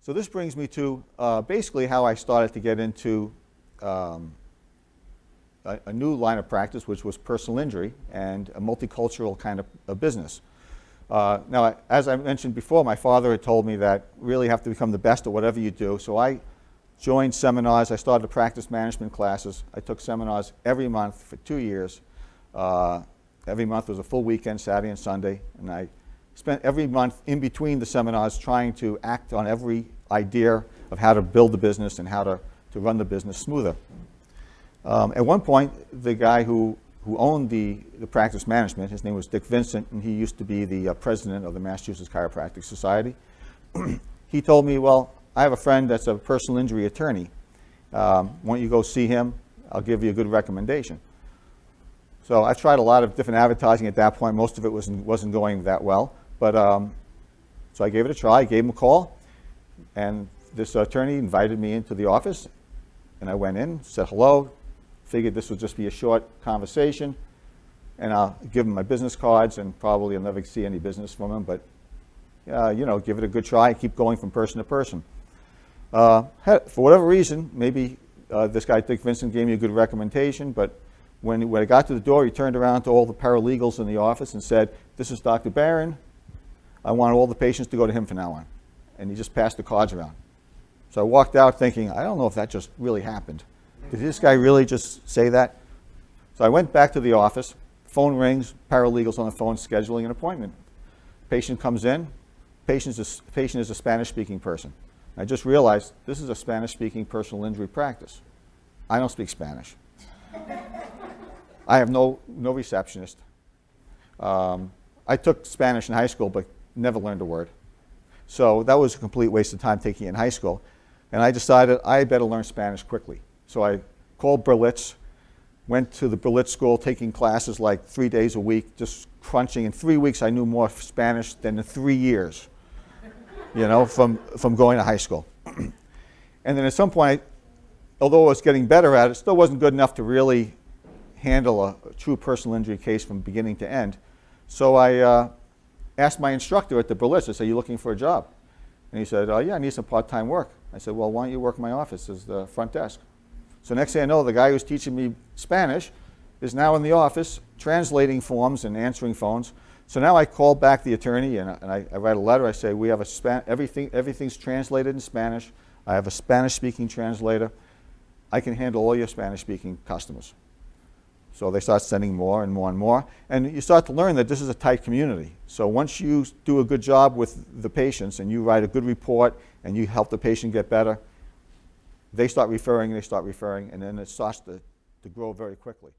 So this brings me to basically how I started to get into a new line of practice, which was personal injury and a multicultural kind of business. Now, as I mentioned before, my father had told me that really have to become the best at whatever you do. So I joined seminars. I started to practice management classes. I took seminars every month for 2 years. Every month was a full weekend, Saturday and Sunday, and I spent every month in between the seminars trying to act on every idea of how to build the business and how to run the business smoother. At one point, the guy who owned the practice management, his name was Dick Vincent, and he used to be the president of the Massachusetts Chiropractic Society. He told me, well, I have a friend that's a personal injury attorney. Why don't you go see him? I'll give you a good recommendation. So I tried a lot of different advertising at that point. Most of it wasn't going that well. But so I gave it a try, gave him a call, and this attorney invited me into the office, and I went in, said hello, figured this would just be a short conversation, and I'll give him my business cards, and probably I'll never see any business from him, but you know, give it a good try, keep going from person to person. For whatever reason, maybe this guy Dick Vincent gave me a good recommendation, but when I got to the door, he turned around to all the paralegals in the office and said, "This is Dr. Barron. I want all the patients to go to him from now on." And he just passed the cards around. So I walked out thinking, I don't know if that just really happened. Did this guy really just say that? So I went back to the office, phone rings, paralegals on the phone scheduling an appointment. Patient comes in, patient is a Spanish-speaking person. I just realized this is a Spanish-speaking personal injury practice. I don't speak Spanish. I have no receptionist. I took Spanish in high school, but never learned a word. So that was a complete waste of time taking it in high school. And I decided I better learn Spanish quickly. So I called Berlitz, went to the Berlitz school, taking classes like 3 days a week, just crunching. In 3 weeks, I knew more Spanish than in 3 years, you know, from going to high school. And then at some point, although I was getting better at it, it still wasn't good enough to really handle a true personal injury case from beginning to end. So I asked my instructor at the Berlitz, I said, "You looking for a job?" And he said, "Yeah, I need some part-time work." I said, "Well, why don't you work in my office as the front desk?" So next thing I know, the guy who's teaching me Spanish is now in the office translating forms and answering phones. So now I call back the attorney and I write a letter. I say, "We have everything's translated in Spanish. I have a Spanish-speaking translator. I can handle all your Spanish-speaking customers." So they start sending more and more and more. And you start to learn that this is a tight community. So once you do a good job with the patients and you write a good report and you help the patient get better, they start referring, and then it starts to grow very quickly.